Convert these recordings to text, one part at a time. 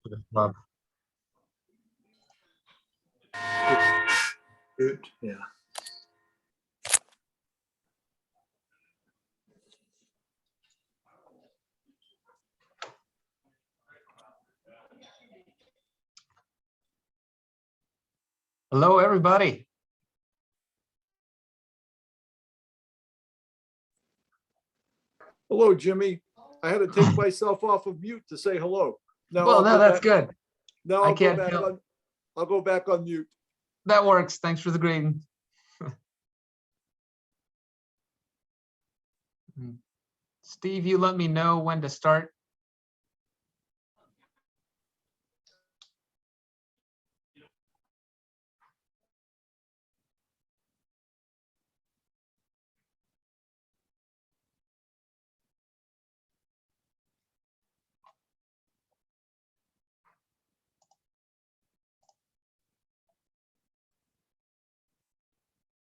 for the club. Good. Yeah. Hello, everybody. Hello, Jimmy. I had to take myself off of mute to say hello. Now Well, I'll no, go that's back- good. Now I I'll go can't back tell. on. I'll go back on mute. That works. Thanks for the greeting. Steve, you let me know when to start.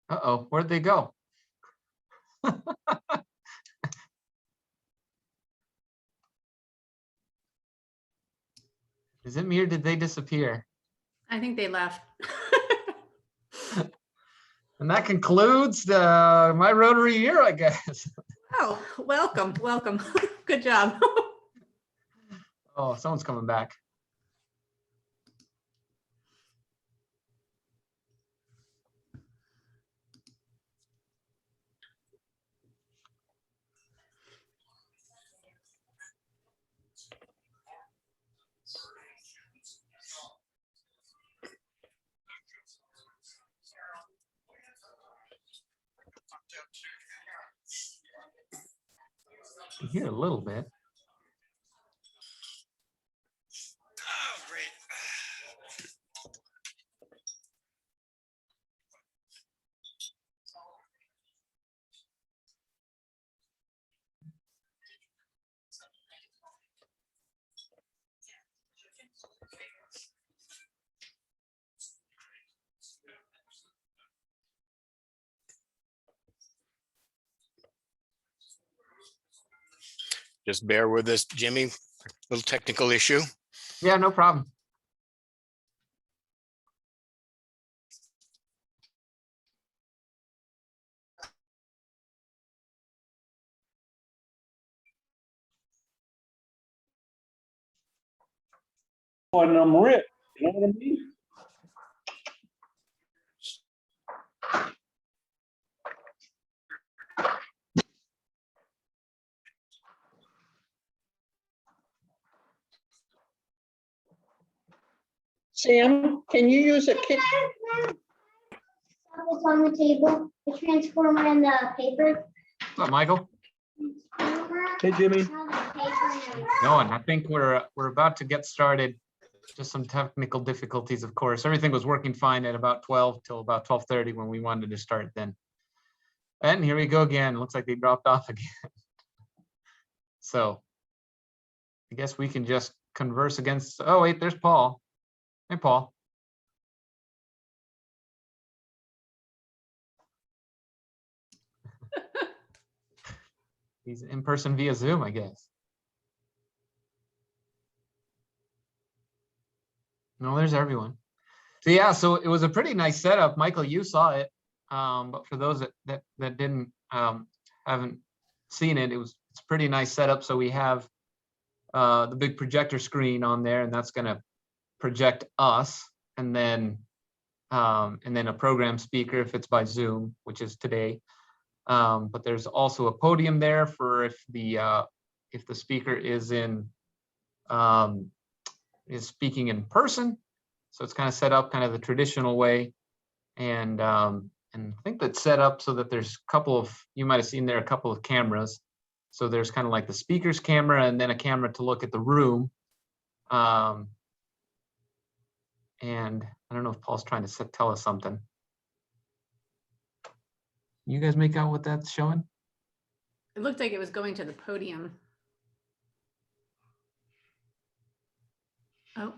Uh-oh, where'd they go? Is it me or did they disappear? I think they left. And that concludes my Rotary year, I guess. Oh, welcome, welcome. Good job. Oh, someone's coming back. I can hear a little bit. Oh, great. Just bear with us, Jimmy. Little technical issue. Yeah, no problem. And I'm rich, you know what I mean? Sam, can you use a kick? What's on the table, the transformer and the paper. What's up, Michael? Hey, Jimmy. Going. I think we're about to get started. Just some technical difficulties, of course. Everything was working fine at about 12 till about 12:30 when we wanted to start then. And here we go again. Looks like they dropped off again. So I guess we can just converse against. Oh, wait, there's Paul. Hey, Paul. He's in person via Zoom, I guess. No, there's everyone. So yeah, so it was a pretty nice setup. Michael, you saw it, but for those that didn't haven't seen it, it's a pretty nice setup. So we have the big projector screen on there, and that's going to project us, and then a program speaker if it's by Zoom, which is today. But there's also a podium there for if the speaker is speaking in person. So it's kind of set up kind of the traditional way, and I think that's set up so that there's a couple of, you might have seen there a couple of cameras. So there's kind of like the speaker's camera and then a camera to look at the room. And I don't know if Paul's trying to tell us something. You guys make out what that's showing? It looked like it was going to the podium. Oh.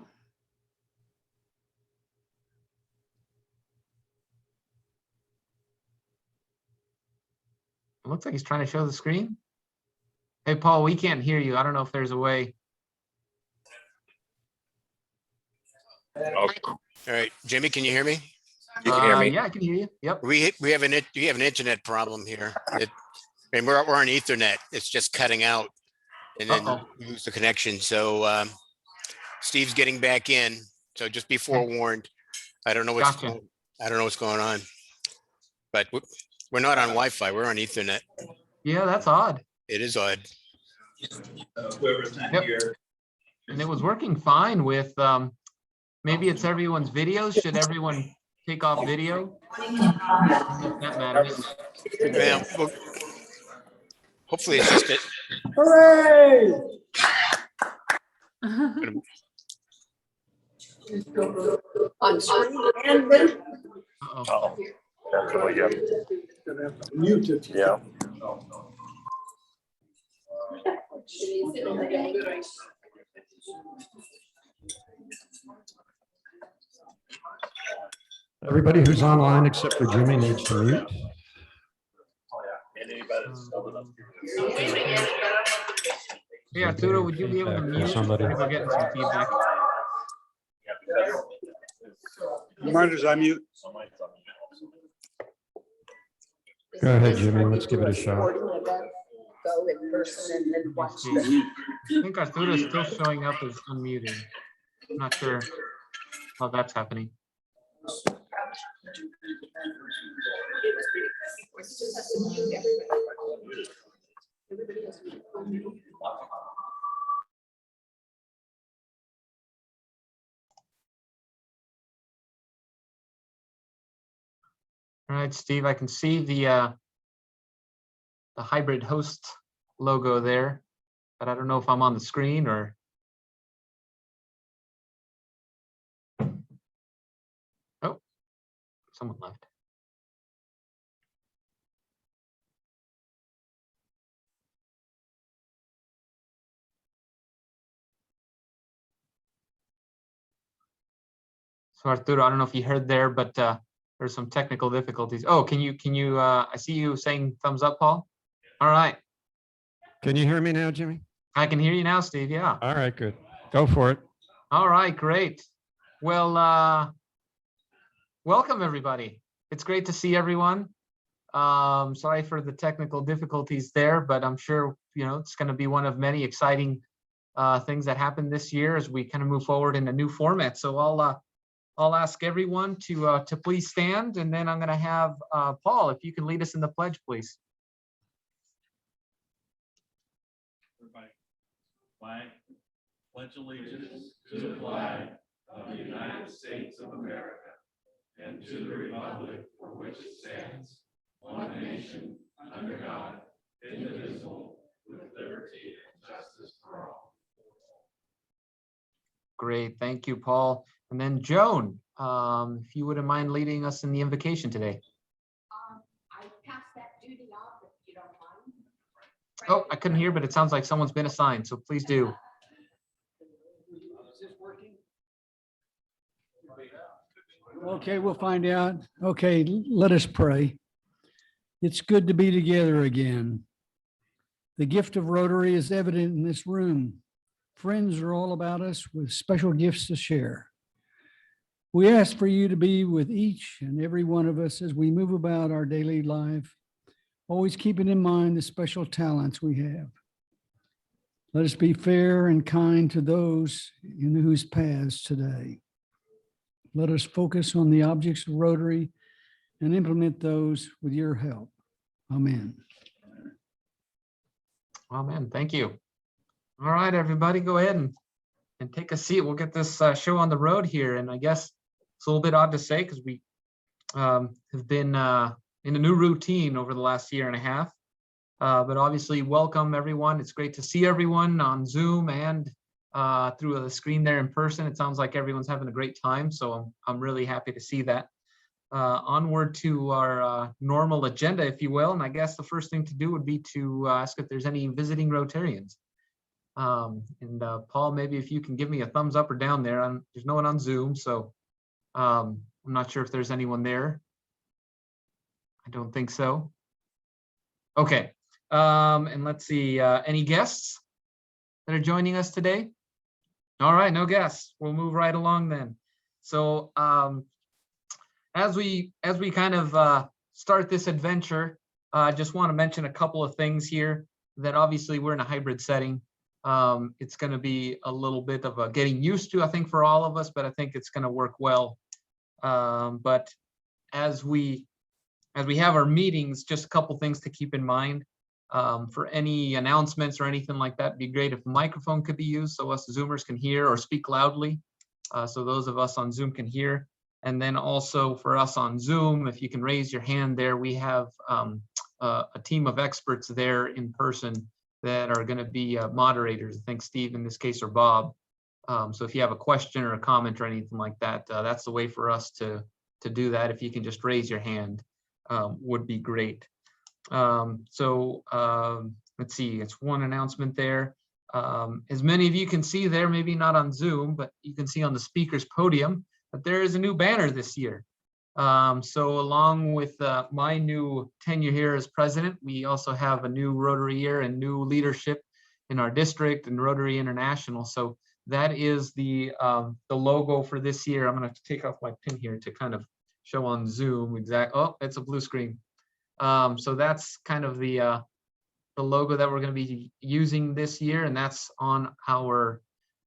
It looks like he's trying to show the screen. Hey, Paul, we can't hear you. I don't know if there's a way. All right, Jimmy, can you hear me? Yeah, I can hear you. Yep. We have an internet problem here. And we're on Ethernet. It's just cutting out, and then Uh-oh. we lose the connection. So Steve's getting back in. So just be forewarned. I don't know what's Gotcha. going on, but we're not on Wi-Fi. We're on Ethernet. Yeah, that's odd. It is odd. Yep. And it was working fine with, maybe it's everyone's videos. Should everyone take off video? If that matters. Yeah, well, hopefully it's just it. Hooray! On screen and then Uh-oh. That's what we got. Gonna have to mute it. Yeah. Everybody who's online except for Jimmy needs to mute. Yeah, Arturo, would you be able to mute? Somebody. We're getting some feedback. Reminders, I mute. Go ahead, Jimmy. Let's give it a shot. go in person and then watch I the. think Arturo is still showing up as unmuted. I'm not sure how that's happening. All right, Steve, I can see the hybrid host logo there, but I don't know if I'm on the screen or. Oh, someone left. So Arturo, I don't know if you heard there, but there's some technical difficulties. Oh, can you, I see you saying thumbs up, Paul. All right. Can you hear me now, Jimmy? I can hear you now, Steve. Yeah. All right, good. Go for it. All right, great. Well, welcome everybody. It's great to see everyone. Sorry for the technical difficulties there, but I'm sure, you know, it's going to be one of many exciting things that happen this year as we kind of move forward in a new format. So I'll ask everyone to please stand, and then I'm going to have Paul, if you can lead us in the pledge, please. Flag, pledge allegiance to the flag of the United States of America and to the republic for which it stands, one nation, under God, indivisible, with liberty and justice for all. Great, thank you, Paul. And then Joan, if you wouldn't mind leading us in the invocation today. I passed that duty off if you don't mind. Oh, I couldn't hear, but it sounds like someone's been assigned, so please do. Okay, we'll find out. Okay, let us pray. It's good to be together again. The gift of Rotary is evident in this room. Friends are all about us with special gifts to share. We ask for you to be with each and every one of us as we move about our daily life, always keeping in mind the special talents we have. Let us be fair and kind to those in whose paths today. Let us focus on the objects of Rotary and implement those with your help. Amen. Amen. Thank you. All right, everybody, go ahead and take a seat. We'll get this show on the road here. And I guess it's a little bit odd to say because we have been in a new routine over the last year and a half. But obviously, welcome everyone. It's great to see everyone on Zoom and through the screen there in person. It sounds like everyone's having a great time. So I'm really happy to see that. Onward to our normal agenda, if you will. And I guess the first thing to do would be to ask if there's any visiting Rotarians. Paul, maybe if you can give me a thumbs up or down there. There's no one on Zoom, so I'm not sure if there's anyone there. I don't think so. Okay, and let's see, any guests that are joining us today? All right, no guests. We'll move right along then. So as we kind of start this adventure, I just want to mention a couple of things here that obviously we're in a hybrid setting. It's going to be a little bit of a getting used to, I think, for all of us, but I think it's going to work well. But as we have our meetings, just a couple things to keep in mind. For any announcements or anything like that, it'd be great if a microphone could be used so us Zoomers can hear, or speak loudly so those of us on Zoom can hear. And then also for us on Zoom, if you can raise your hand there, we have a team of experts there in person that are going to be moderators. I think Steve in this case, or Bob. So if you have a question or a comment or anything like that, that's the way for us to do that. If you can just raise your hand, would be great. So let's see, it's one announcement there. As many of you can see there, maybe not on Zoom, but you can see on the speaker's podium that there is a new banner this year. So along with my new tenure here as president, we also have a new Rotary year and new leadership in our district and Rotary International. So that is the logo for this year. I'm going to take off my pin here to kind of show on Zoom exact. Oh, it's a blue screen. So that's kind of the logo that we're going to be using this year, and that's on our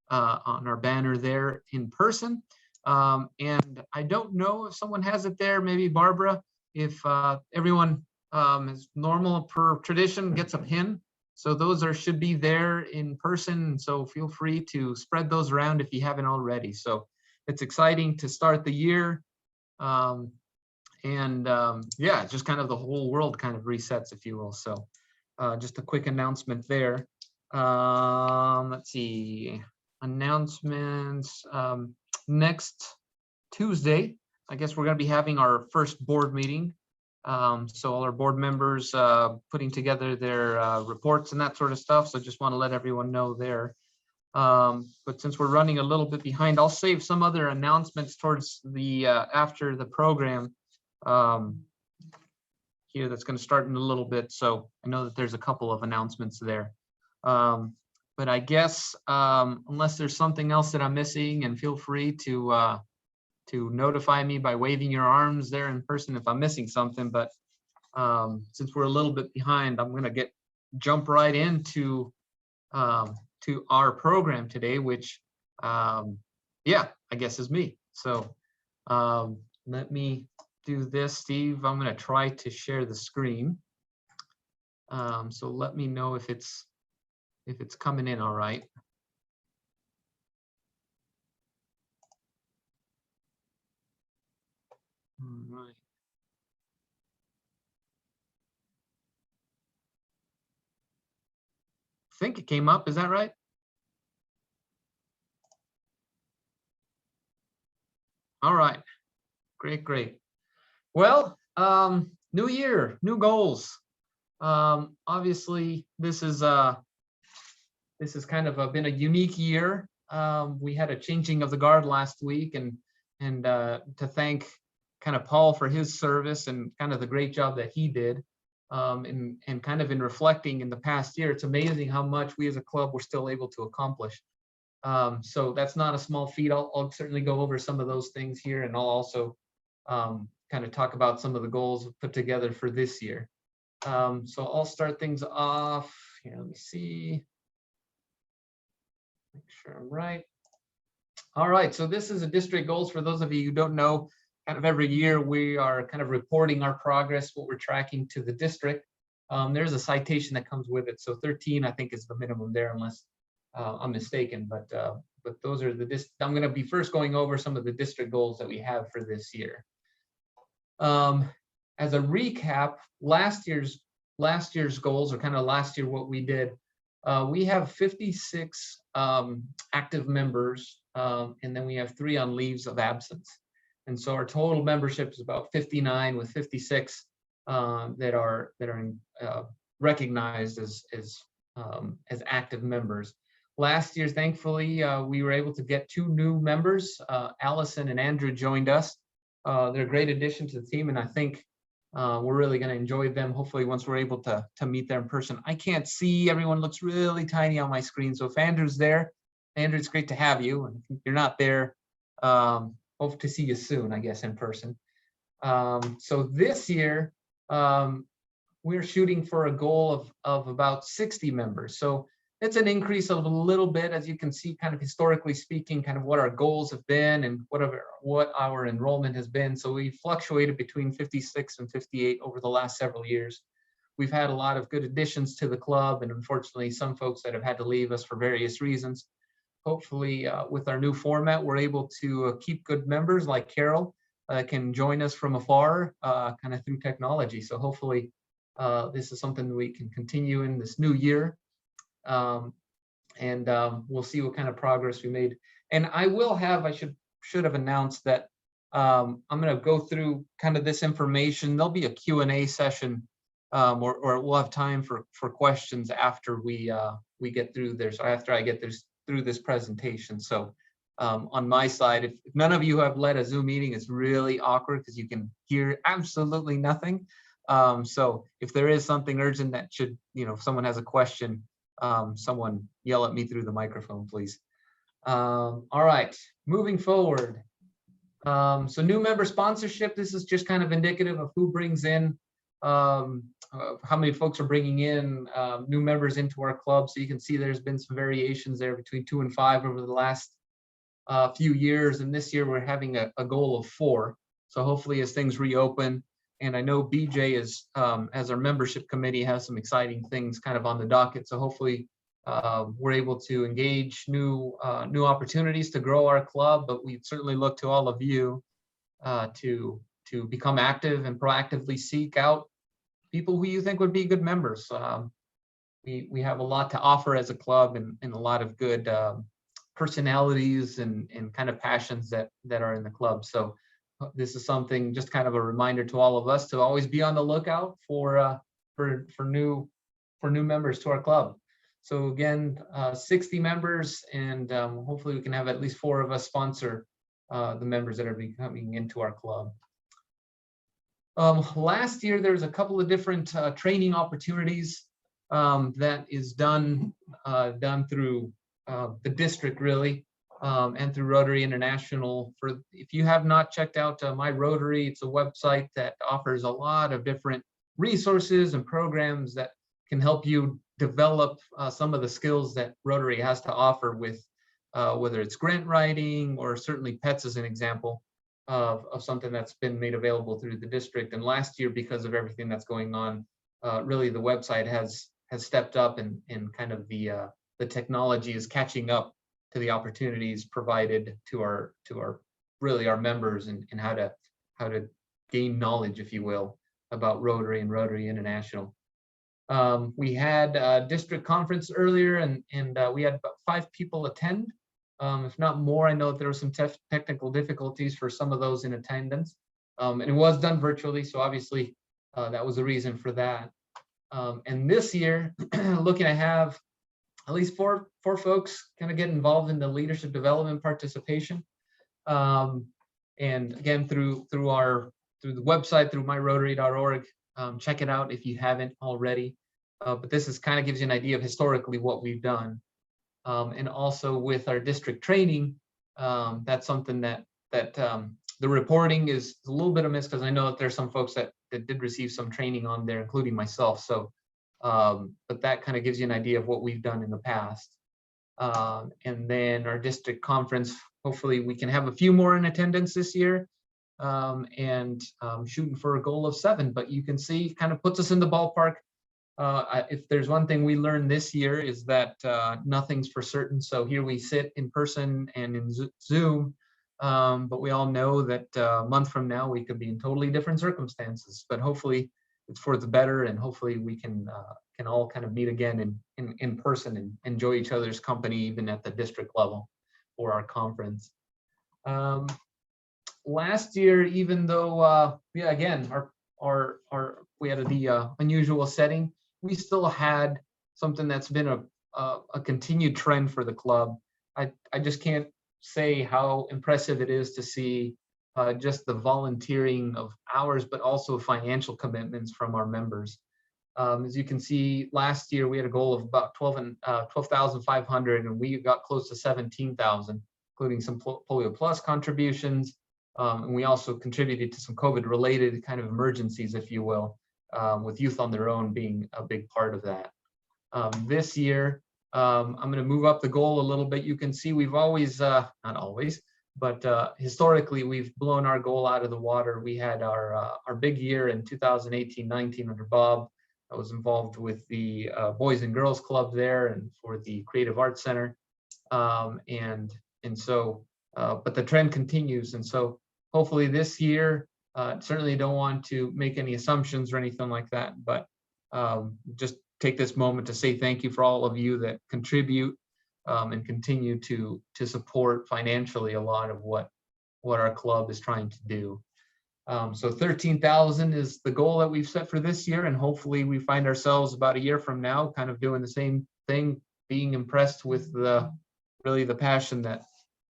banner there in person. And I don't know if someone has it there, maybe Barbara, if everyone is normal per tradition gets a pin. So those should be there in person. So feel free to spread those around if you haven't already. So it's exciting to start the year. Yeah, just kind of the whole world kind of resets, if you will. So just a quick announcement there. Let's see, announcements. Next Tuesday, I guess we're going to be having our first board meeting. So all our board members putting together their reports and that sort of stuff. So just want to let everyone know there. But since we're running a little bit behind, I'll save some other announcements towards the after the program here that's going to start in a little bit. So I know that there's a couple of announcements there. But I guess unless there's something else that I'm missing, and feel free to notify me by waving your arms there in person if I'm missing something. But since we're a little bit behind, I'm going to jump right into to our program today, which yeah, I guess is me. So let me do this, Steve. I'm going to try to share the screen. So let me know if it's coming in all right. All right. I think it came up, is that right? All right, great. Well, new year, new goals. Obviously, this is kind of been a unique year. We had a changing of the guard last week, and to thank kind of Paul for his service and kind of the great job that he did. And kind of in reflecting in the past year, it's amazing how much we as a club were still able to accomplish. So that's not a small feat. I'll certainly go over some of those things here, and I'll also kind of talk about some of the goals put together for this year. So I'll start things off here. Let me see. Make sure I'm right. All right, so this is a district goals. For those of you who don't know, kind of every year we are kind of reporting our progress, what we're tracking to the district. There's a citation that comes with it. So 13, I think, is the minimum there, unless I'm mistaken. But those are I'm going to be first going over some of the district goals that we have for this year. As a recap, last year's goals, or kind of last year what we did. We have 56 active members, and then we have 3 on leaves of absence. And so our total membership is about 59, with 56 that are recognized as active members. Last year, thankfully, we were able to get 2 new members. Allison and Andrew joined us. They're a great addition to the team, and I think we're really going to enjoy them, hopefully, once we're able to meet them in person. I can't see. Everyone looks really tiny on my screen. So if Andrew's there, Andrew, it's great to have you. And if you're not there, hope to see you soon, I guess, in person. So this year, we're shooting for a goal of about 60 members. So it's an increase of a little bit, as you can see, kind of historically speaking, kind of what our goals have been and what our enrollment has been. So we fluctuated between 56 and 58 over the last several years. We've had a lot of good additions to the club, and unfortunately some folks that have had to leave us for various reasons. Hopefully with our new format, we're able to keep good members like Carol can join us from afar, kind of through technology. So hopefully this is something that we can continue in this new year. We'll see what kind of progress we made. And I should have announced that I'm going to go through kind of this information. There'll be a Q&A session, or we'll have time for questions after we get through there. So after I get through this presentation. So on my side, if none of you have led a Zoom meeting, it's really awkward because you can hear absolutely nothing. So if there is something urgent that should, if someone has a question, someone yell at me through the microphone, please. All right, moving forward. So new member sponsorship, this is just kind of indicative of who brings in, how many folks are bringing in new members into our club. So you can see there's been some variations there between 2 and 5 over the last few years. And this year we're having a goal of 4. So hopefully as things reopen, and I know BJ is, as our membership committee, has some exciting things kind of on the docket. So hopefully we're able to engage new opportunities to grow our club, but we certainly look to all of you to become active and proactively seek out people who you think would be good members. We have a lot to offer as a club, and a lot of good personalities and kind of passions that are in the club. So this is something, just kind of a reminder to all of us to always be on the lookout for new members to our club. So again, 60 members, and hopefully we can have at least 4 of us sponsor the members that are coming into our club. Last year, there was a couple of different training opportunities that is done through the district, really, and through Rotary International. If you have not checked out My Rotary, it's a website that offers a lot of different resources and programs that can help you develop some of the skills that Rotary has to offer with whether it's grant writing or certainly PETS as an example of something that's been made available through the district. And last year, because of everything that's going on, really the website has stepped up, and kind of the technology is catching up to the opportunities provided to our really our members, and how to gain knowledge, if you will, about Rotary and Rotary International. We had a district conference earlier, and we had about 5 people attend, if not more. I know that there were some technical difficulties for some of those in attendance, and it was done virtually, so obviously that was the reason for that. And this year, looking to have at least four folks kind of get involved in the leadership development participation. And again, through the website, through myrotary.org, check it out if you haven't already. But this is kind of gives you an idea of historically what we've done. And also with our district training, that's something that the reporting is a little bit of miss, because I know that there's some folks that did receive some training on there, including myself. So, but that kind of gives you an idea of what we've done in the past. And then our district conference, hopefully we can have a few more in attendance this year, and shooting for a goal of 7. But you can see, kind of puts us in the ballpark. If there's one thing we learned this year, is that nothing's for certain. So here we sit in person and in Zoom, but we all know that a month from now we could be in totally different circumstances. But hopefully it's for the better, and hopefully we can all kind of meet again in person and enjoy each other's company, even at the district level for our conference. Last year, even though again we had the unusual setting, we still had something that's been a continued trend for the club. I just can't say how impressive it is to see just the volunteering of hours, but also financial commitments from our members. As you can see, last year we had a goal of about 12,500, and we got close to 17,000, including some Polio Plus contributions, And we also contributed to some COVID-related kind of emergencies, if you will, with Youth on Their Own being a big part of that. This year, I'm going to move up the goal a little bit. You can see we've always, not always, but historically, we've blown our goal out of the water. We had our big year in 2018-19 under Bob. I was involved with the Boys and Girls Club there and for the Creative Arts Center. But the trend continues. And so hopefully this year, certainly don't want to make any assumptions or anything like that, but just take this moment to say thank you for all of you that contribute and continue to support financially a lot of what our club is trying to do. So 13,000 is the goal that we've set for this year, and hopefully we find ourselves about a year from now kind of doing the same thing, being impressed with really the passion that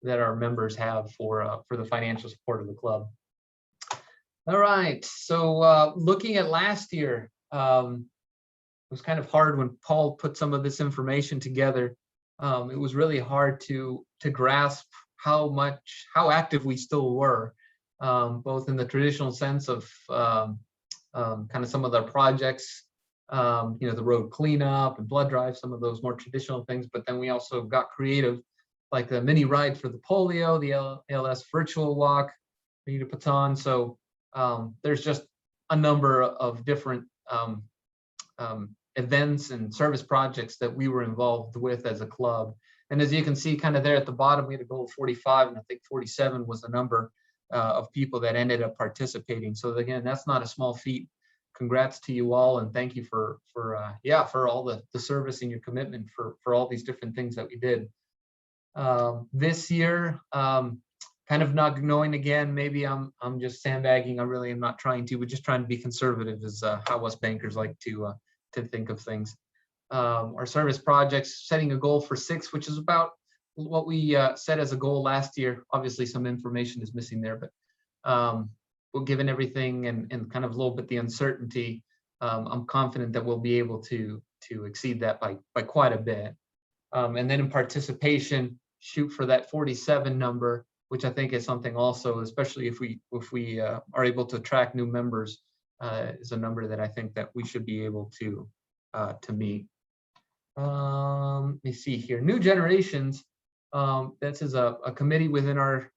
our members have for the financial support of the club. All right, so looking at last year, it was kind of hard when Paul put some of this information together. It was really hard to grasp how active we still were. Both in the traditional sense of kind of some of the projects, the road cleanup and blood drive, some of those more traditional things, but then we also got creative, like the mini ride for the polio, the ALS virtual walk we need to put on. So there's just a number of different events and service projects that we were involved with as a club. And as you can see kind of there at the bottom, we had a goal of 45, and I think 47 was the number of people that ended up participating. So again, that's not a small feat. Congrats to you all, and thank you for all the service and your commitment for all these different things that we did. This year, kind of not knowing, again, maybe I'm just sandbagging. I really am not trying to. We're just trying to be conservative, is how us bankers like to think of things. Our service projects, setting a goal for 6, which is about what we set as a goal last year. Obviously some information is missing there, but given everything and kind of a little bit the uncertainty, I'm confident that we'll be able to exceed that by quite a bit. And then in participation, shoot for that 47 number, which I think is something also, especially if we are able to attract new members, is a number that I think that we should be able to meet. Let me see here. New Generations. This is a committee within our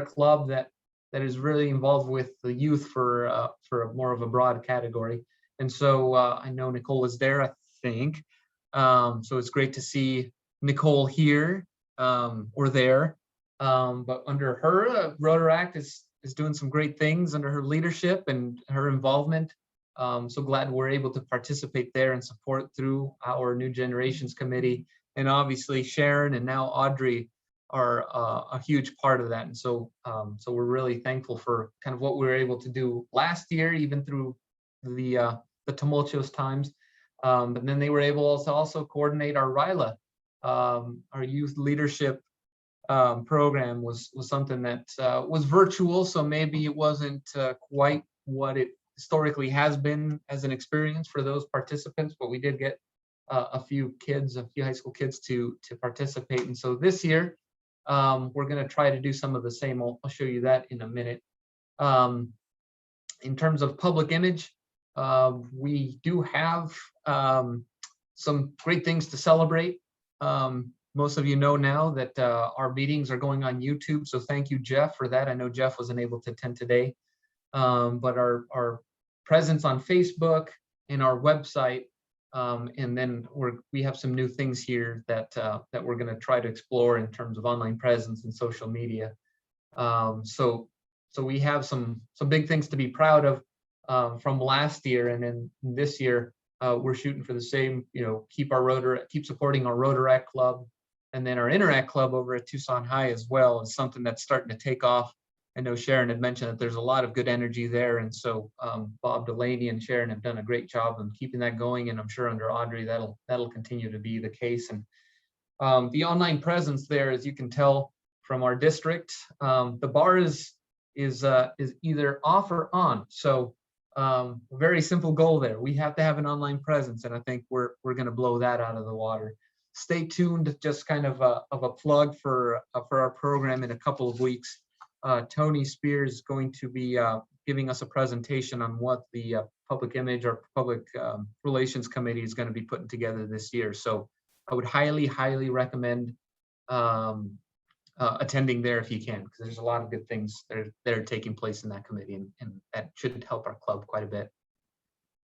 club that is really involved with the youth for more of a broad category. And so I know Nicole is there, I think. So it's great to see Nicole here or there. But under her, Rotaract is doing some great things under her leadership and her involvement. So glad we're able to participate there and support through our New Generations Committee. And obviously Sharon and now Audrey are a huge part of that. And so we're really thankful for kind of what we were able to do last year, even through the tumultuous times. But then they were able to also coordinate our RILA, our youth leadership program was something that was virtual. So maybe it wasn't quite what it historically has been as an experience for those participants, but we did get a few high school kids to participate. And so this year, we're going to try to do some of the same. I'll show you that in a minute. In terms of public image, we do have some great things to celebrate. Most of you know now that our meetings are going on YouTube. So thank you, Jeff, for that. I know Jeff wasn't able to attend today, but our presence on Facebook and our website, and then we have some new things here that we're going to try to explore in terms of online presence and social media. So we have some big things to be proud of from last year, and then this year we're shooting for the same. Keep supporting our Rotaract Club, and then our Interact Club over at Tucson High as well is something that's starting to take off. I know Sharon had mentioned that there's a lot of good energy there, and so Bob Delaney and Sharon have done a great job of keeping that going, and I'm sure under Audrey that'll continue to be the case. And the online presence there, as you can tell from our district, the bar is either off or on. So very simple goal there. We have to have an online presence, and I think we're going to blow that out of the water. stay tuned, just kind of a plug for our program in a couple of weeks. Tony Spears is going to be giving us a presentation on what the public image or public relations committee is going to be putting together this year. So I would highly recommend attending there if you can, because there's a lot of good things that are taking place in that committee, and that should help our club quite a bit.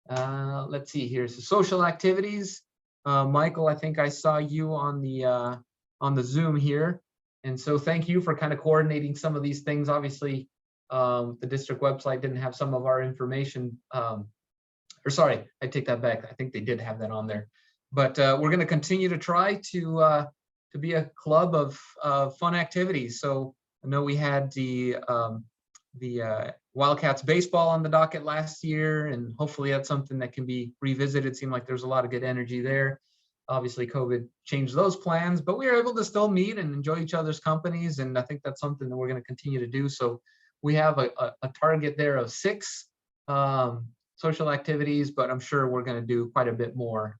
Let's see here. So social activities. Michael, I think I saw you on the Zoom here. And so thank you for kind of coordinating some of these things. Obviously, the district website didn't have some of our information. Or sorry, I take that back. I think they did have that on there. But we're going to continue to try to be a club of fun activities. So I know we had the Wildcats baseball on the docket last year, and hopefully that's something that can be revisited. It seemed like there's a lot of good energy there. Obviously, COVID changed those plans, but we were able to still meet and enjoy each other's companies, and I think that's something that we're going to continue to do. So we have a target there of 6 social activities, but I'm sure we're going to do quite a bit more,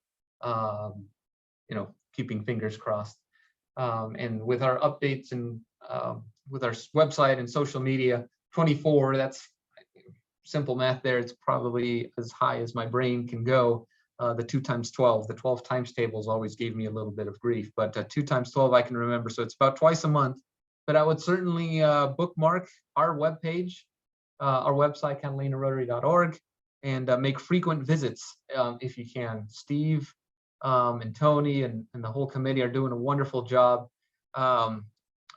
keeping fingers crossed. And with our updates and with our website and social media, 24, that's simple math there. It's probably as high as my brain can go. The 2 times 12, the 12 times tables always gave me a little bit of grief, but 2 times 12 I can remember. So it's about twice a month. But I would certainly bookmark our webpage, our website, catalinarotary.org, and make frequent visits if you can. Steve and Tony and the whole committee are doing a wonderful job.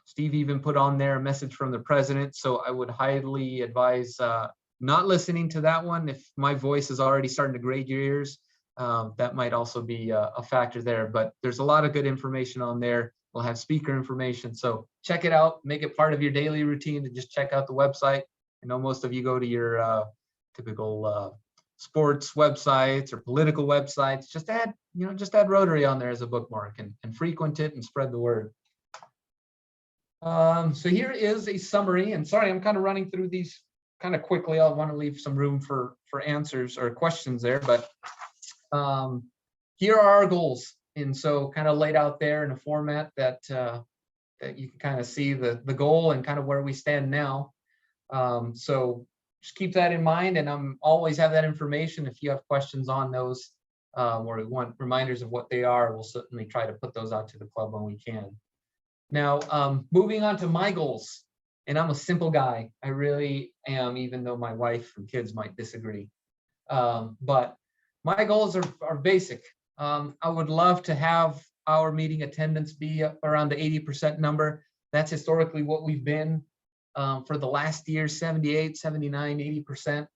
Steve even put on there a message from the president. So I would highly advise not listening to that one. If my voice is already starting to grate your ears, that might also be a factor there. But there's a lot of good information on there. We'll have speaker information. So check it out, make it part of your daily routine to just check out the website. I know most of you go to your typical sports websites or political websites. Just add Rotary on there as a bookmark and frequent it and spread the word. So here is a summary, and sorry, I'm kind of running through these kind of quickly. I'll want to leave some room for answers or questions there, but here are our goals. And so kind of laid out there in a format that you can kind of see the goal and kind of where we stand now. So just keep that in mind, and I'm always have that information. If you have questions on those or you want reminders of what they are, we'll certainly try to put those out to the club when we can. Now, moving on to my goals, and I'm a simple guy. I really am, even though my wife and kids might disagree. But my goals are basic. I would love to have our meeting attendance be around the 80% number. That's historically what we've been for the last year, 78, 79, 80%.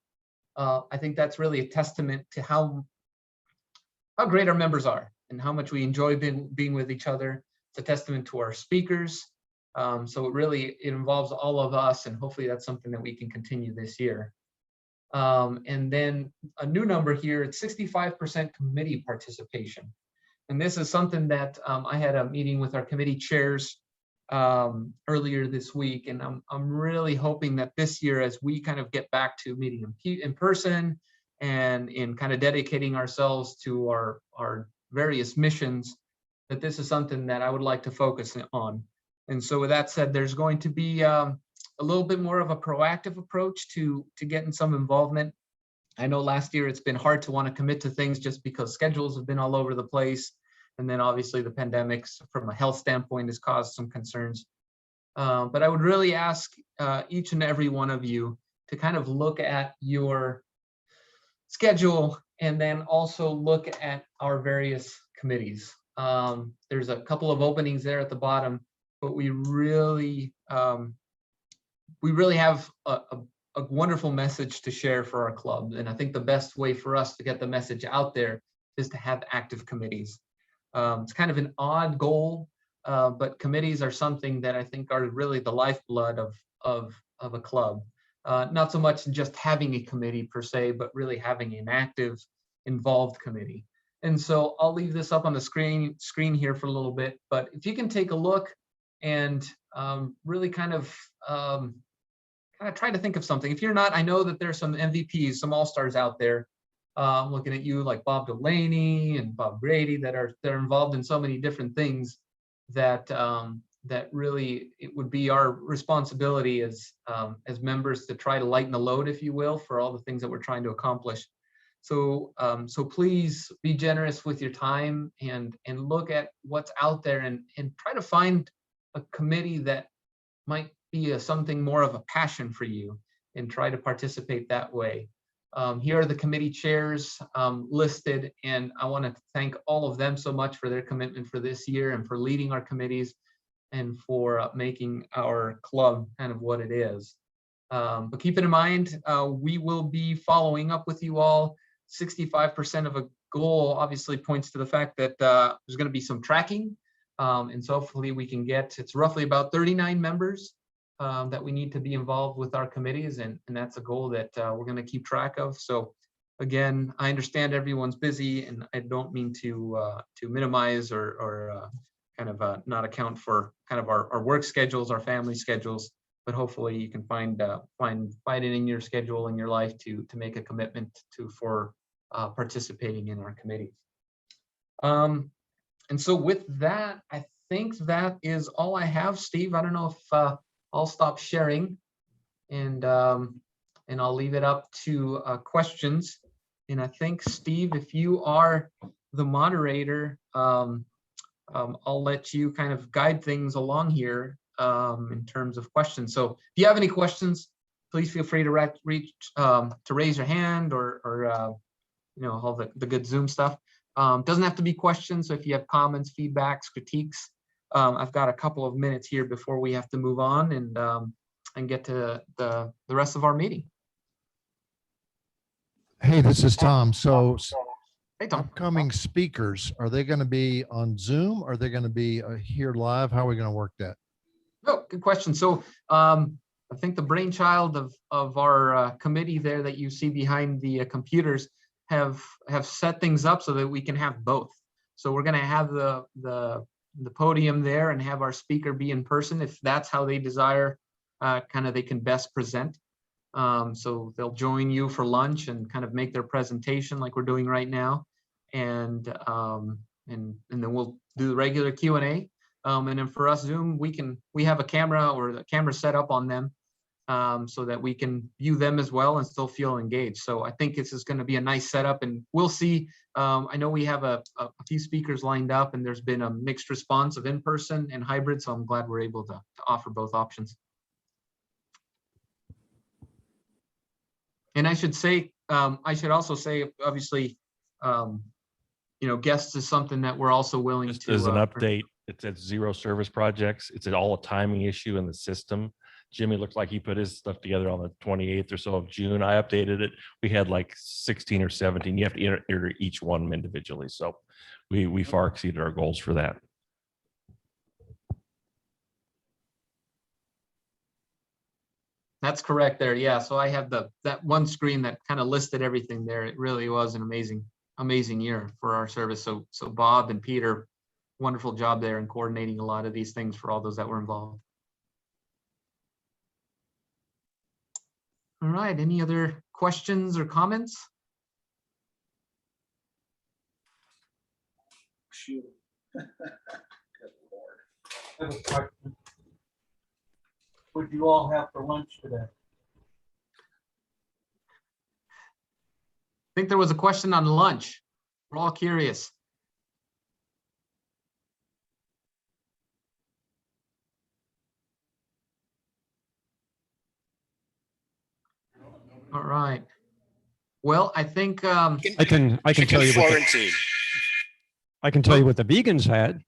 I think that's really a testament to how great our members are and how much we enjoy being with each other. It's a testament to our speakers. So it involves all of us, and hopefully that's something that we can continue this year. And then a new number here, it's 65% committee participation. And this is something that I had a meeting with our committee chairs earlier this week, and I'm really hoping that this year, as we kind of get back to meeting in person and in kind of dedicating ourselves to our various missions, that this is something that I would like to focus on. And so with that said, there's going to be a little bit more of a proactive approach to getting some involvement. I know last year it's been hard to want to commit to things just because schedules have been all over the place. And then obviously the pandemics from a health standpoint has caused some concerns. But I would really ask each and every one of you to kind of look at your schedule and then also look at our various committees. There's a couple of openings there at the bottom, but we really have a wonderful message to share for our club. And I think the best way for us to get the message out there is to have active committees. It's kind of an odd goal, but committees are something that I think are really the lifeblood of a club. Not so much just having a committee per se, but really having an active, involved committee. And so I'll leave this up on the screen here for a little bit, but if you can take a look and really kind of try to think of something. If you're not, I know that there's some MVPs, some all-stars out there. I'm looking at you like Bob Delaney and Bob Grady that are involved in so many different things that that really it would be our responsibility as members to try to lighten the load, if you will, for all the things that we're trying to accomplish. So so please be generous with your time and look at what's out there and try to find a committee that might be something more of a passion for you and try to participate that way. Here are the committee chairs listed, and I want to thank all of them so much for their commitment for this year and for leading our committees and for making our club kind of what it is. But keep it in mind, we will be following up with you all. 65% of a goal obviously points to the fact that there's going to be some tracking. And so hopefully we can get, it's roughly about 39 members that we need to be involved with our committees. And that's a goal that we're going to keep track of. So again, I understand everyone's busy and I don't mean to minimize or kind of not account for kind of our work schedules, our family schedules, but hopefully you can find it in your schedule in your life to make a commitment for participating in our committees. And so with that, I think that is all I have. Steve, I don't know if I'll stop sharing and I'll leave it up to questions. And I think, Steve, if you are the moderator, I'll let you kind of guide things along here in terms of questions. So if you have any questions, please feel free to raise your hand or you know, all the good Zoom stuff. Doesn't have to be questions. So if you have comments, feedbacks, critiques, I've got a couple of minutes here before we have to move on and get to the rest of our meeting. Hey, this is Tom. So Hey, Tom. upcoming speakers, are they going to be on Zoom? Or are they going to be here live? How are we going to work that? Oh, good question. So I think the brainchild of our committee there that you see behind the computers have set things up so that we can have both. So we're going to have the podium there and have our speaker be in person if that's how they desire, kind of they can best present. So they'll join you for lunch and kind of make their presentation like we're doing right now, and then we'll do the regular Q&A. And then for us Zoom, we have a camera or the camera set up on them so that we can view them as well and still feel engaged. So I think this is going to be a nice setup, and we'll see. I know we have a few speakers lined up, and there's been a mixed response of in-person and hybrid, so I'm glad we're able to offer both options. And I should say, I should also say, obviously, you know, guests is something that we're also willing Just to. as an update, it's at 0 service projects. It's all a timing issue in the system. Jimmy looked like he put his stuff together on the 28th or so of June. I updated it. We had like 16 or 17. You have to enter each one individually. So we far exceeded our goals for that. That's correct there. Yeah. So I have that one screen that kind of listed everything there. It really was an amazing year for our service. So Bob and Peter, wonderful job there in coordinating a lot of these things for all those that were involved. All right. Any other questions or comments? Shoot. Good Lord. I have a question. What did you all have for lunch today? I think there was a question on lunch. We're all curious. All right. Well, I think I can tell you Florentine. I can tell you what the vegans had.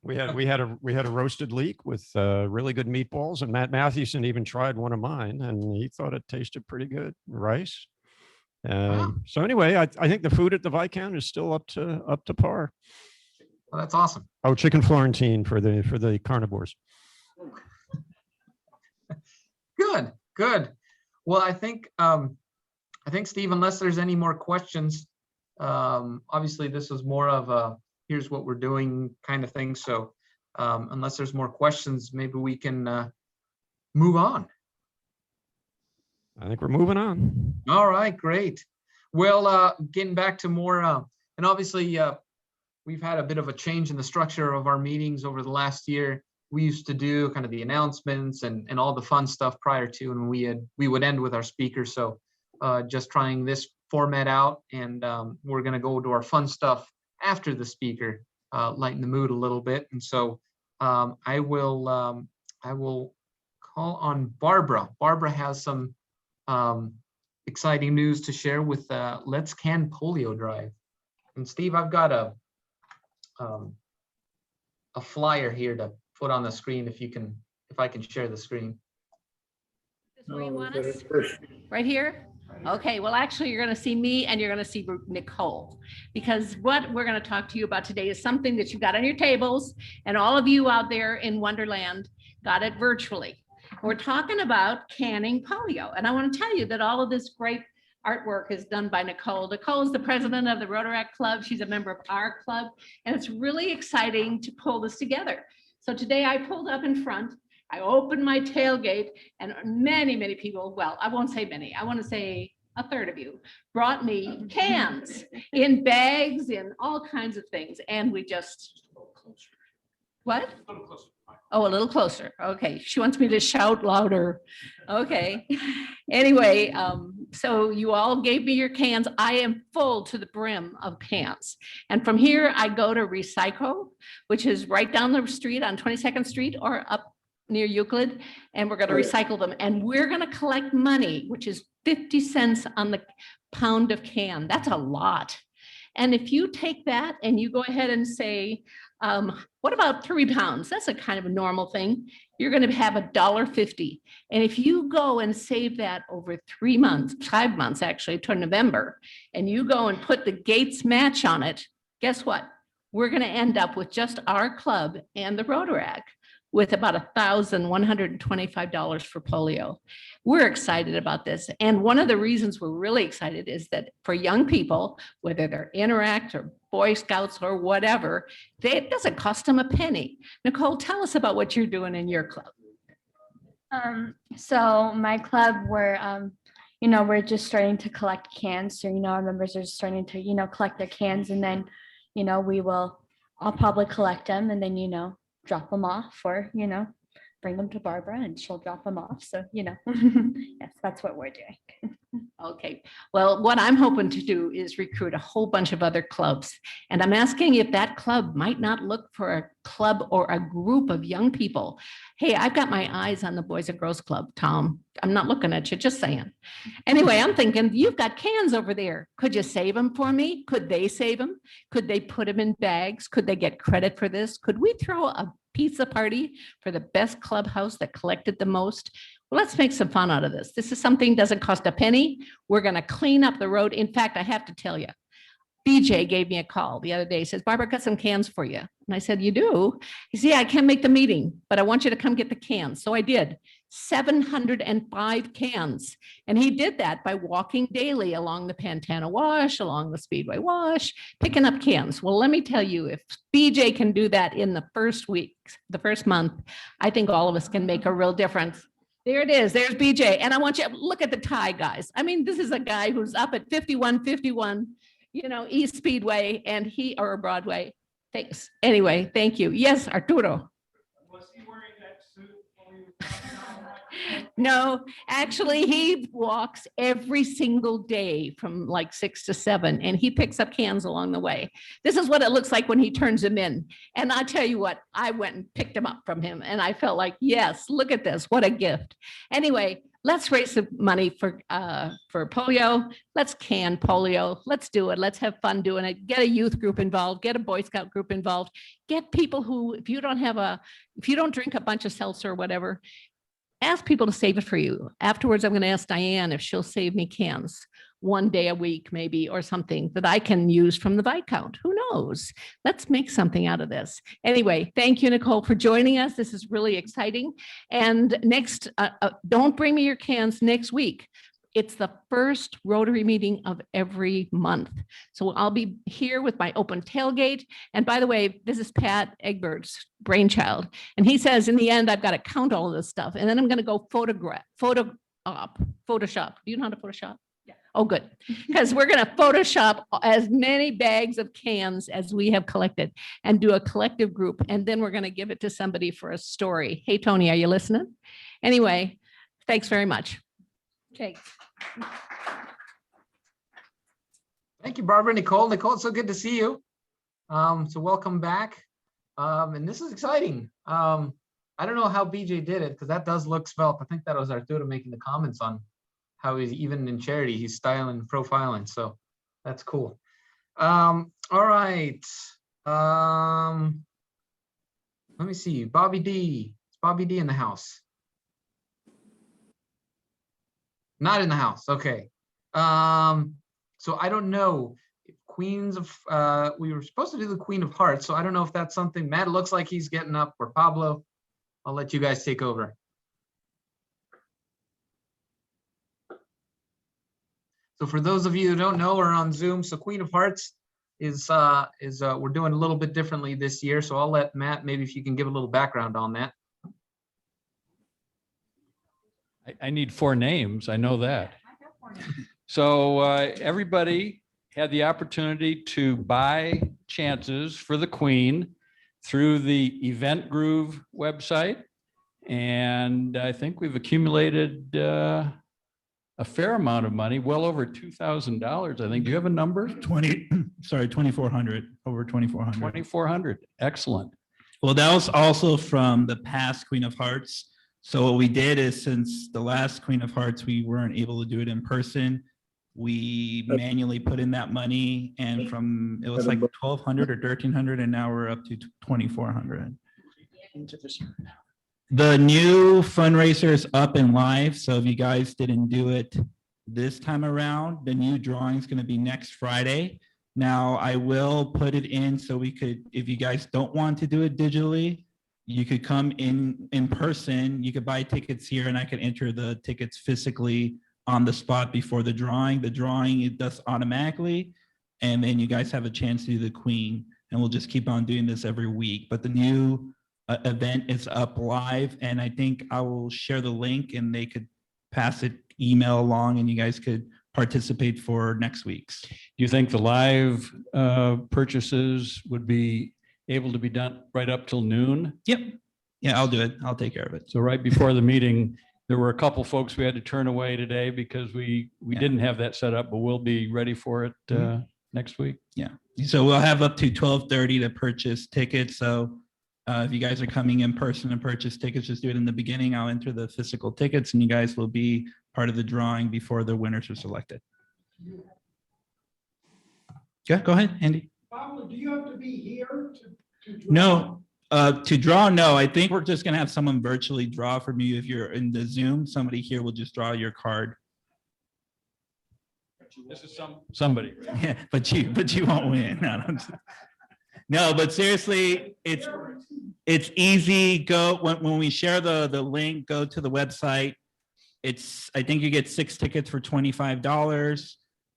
We had a roasted leek with really good meatballs, and Matt Mathewson even tried one of mine, and he thought it tasted pretty good. Rice. Wow. So anyway, I think the food at the Viscount is still up to par. Well, that's awesome. Oh, chicken Florentine for the carnivores. Good. Well, I think Steve, unless there's any more questions, obviously this was more of a here's what we're doing kind of thing. So unless there's more questions, maybe we can move on. I think we're moving on. All right, great. Well, getting back to more, and obviously we've had a bit of a change in the structure of our meetings over the last year. We used to do kind of the announcements and all the fun stuff prior to, and we would end with our speakers. So just trying this format out, and we're going to go to our fun stuff after the speaker, lighten the mood a little bit. And so I will call on Barbara. Barbara has some exciting news to share with Let's Can Polio Drive. And Steve, I've got a flyer here to put on the screen if I can share the screen. Is this where you want us? Right here? Okay, well, actually, you're going to see me and you're going to see Nicole, because what we're going to talk to you about today is something that you've got on your tables, and all of you out there in Wonderland got it virtually. We're talking about canning polio, and I want to tell you that all of this great artwork is done by Nicole. Nicole is the president of the Rotary Club. She's a member of our club, and it's really exciting to pull this together. So today I pulled up in front, I opened my tailgate, and many, many people, well, I won't say many, I want to say a third of you, brought me cans in bags, in all kinds of things. And we just, what? Oh, a little closer. Okay. She wants me to shout louder. Okay. Anyway, so you all gave me your cans. I am full to the brim of cans. And from here, I go to Recycle, which is right down the street on 22nd Street or up near Euclid. And we're going to recycle them. And we're going to collect money, which is 50 cents on the pound of can. That's a lot. And if you take that and you go ahead and say, what about 3 pounds? That's a kind of a normal thing. You're going to have $1.50. And if you go and save that over 3 months, 5 months actually, to November, and you go and put the Gates match on it, guess what? We're going to end up with just our club and the Rotaract with about $1,125 for polio. We're excited about this. And one of the reasons we're really excited is that for young people, whether they're Interact or Boy Scouts or whatever, it doesn't cost them a penny. Nicole, tell us about what you're doing in your club. So my club, we're just starting to collect cans. So, our members are starting to, collect their cans, and then, I'll probably collect them and then, drop them off, or, bring them to Barbara and she'll drop them off. So, yes, that's what we're doing. Okay, well, what I'm hoping to do is recruit a whole bunch of other clubs. And I'm asking if that club might not look for a club or a group of young people. Hey, I've got my eyes on the Boys and Girls Club, Tom. I'm not looking at you, just saying. Anyway, I'm thinking, you've got cans over there. Could you save them for me? Could they save them? Could they put them in bags? Could they get credit for this? Could we throw a pizza party for the best clubhouse that collected the most? Well, let's make some fun out of this. This is something that doesn't cost a penny. We're going to clean up the road. In fact, I have to tell you, BJ gave me a call the other day. He says, Barbara, got some cans for you. And I said, you do? He said, yeah, I can't make the meeting, but I want you to come get the cans. So I did. 705 cans. And he did that by walking daily along the Pantana Wash, along the Speedway Wash, picking up cans. Well, let me tell you, if BJ can do that in the first week, the first month, I think all of us can make a real difference. There it is. There's BJ. And I want you to look at the tie, guys. I mean, this is a guy who's up at 5151, East Speedway or Broadway. Thanks. Anyway, thank you. Yes, Arturo. Was he wearing that suit? No, actually, he walks every single day from like 6 to 7, and he picks up cans along the way. This is what it looks like when he turns them in. And I'll tell you what, I went and picked them up from him, and I felt like, yes, look at this. What a gift. Anyway, let's raise some money for polio. Let's can polio. Let's do it. Let's have fun doing it. Get a youth group involved. Get a Boy Scout group involved. Get people who, if you don't drink a bunch of seltzer or whatever, ask people to save it for you. Afterwards, I'm going to ask Diane if she'll save me cans one day a week, maybe, or something that I can use from the Viscount. Who knows? Let's make something out of this. Anyway, thank you, Nicole, for joining us. This is really exciting. And next, don't bring me your cans next week. It's the first Rotary meeting of every month. So I'll be here with my open tailgate. And by the way, this is Pat Egbert's brainchild. And he says, in the end, I've got to count all of this stuff. And then I'm going to go up. Photoshop. Do you know how to Photoshop? Yeah. Oh, good. Because we're going to Photoshop as many bags of cans as we have collected and do a collective group. And then we're going to give it to somebody for a story. Hey, Tony, are you listening? Anyway, thanks very much. Okay. Thank you, Barbara. Nicole, it's so good to see you. So welcome back. And this is exciting. I don't know how BJ did it because that does look svelte. I think that was Arturo making the comments on how he's even in charity, he's styling, profiling. So that's cool. All right. Let me see. Bobby D. Is Bobby D in the house? Not in the house. Okay. So I don't know. Queens of, we were supposed to do the Queen of Hearts. So I don't know if that's something. Matt looks like he's getting up, or Pablo. I'll let you guys take over. So for those of you who don't know, we're on Zoom. So Queen of Hearts is we're doing a little bit differently this year. So I'll let Matt, maybe if you can give a little background on that. I need 4 names. I know that. So everybody had the opportunity to buy chances for the Queen through the Event Groove website. And I think we've accumulated a fair amount of money, well over $2,000. I think. Do you have a number? 2,400, over 2,400. 2,400. Excellent. Well, that was also from the past Queen of Hearts. So what we did is, since the last Queen of Hearts, we weren't able to do it in person. We manually put in that money, and it was like 1,200 or 1,300, and now we're up to 2,400. The new fundraiser is up and live. So if you guys didn't do it this time around, the new drawing is going to be next Friday. Now I will put it in so we could, if you guys don't want to do it digitally, you could come in person. You could buy tickets here, and I could enter the tickets physically on the spot before the drawing. The drawing, it does automatically, and then you guys have a chance to do the Queen, and we'll just keep on doing this every week. But the new event is up live, and I think I will share the link, and they could pass it email along, and you guys could participate for next week's. Do you think the live purchases would be able to be done right up till noon? Yep. Yeah, I'll do it. I'll take care of it. So right before the meeting, there were a couple folks we had to turn away today because we didn't have that set up, but we'll be ready for it next week. Yeah. So we'll have up to 12:30 to purchase tickets. So if you guys are coming in person and purchase tickets, just do it in the beginning. I'll enter the physical tickets, and you guys will be part of the drawing before the winners are selected. Yeah, go ahead, Andy. Pablo, do you have to be here to draw? No, to draw, no. I think we're just gonna have someone virtually draw from you. If you're in the Zoom, somebody here will just draw your card. This is somebody. Right? Yeah, but you won't win. No, but seriously, it's easy. Go when we share the link, go to the website. I think you get 6 tickets for $25.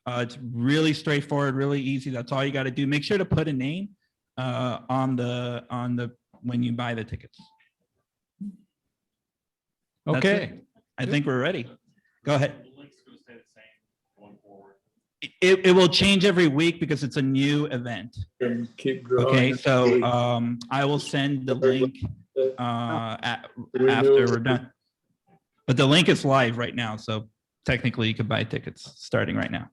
It's really straightforward, really easy. That's all you got to do. Make sure to put a name on the when you buy the tickets. Okay. I think we're ready. Go ahead. It will change every week because it's a new event. Keep growing. Okay, so I will send the link after we're done. But the link is live right now, so technically you could buy tickets starting right now.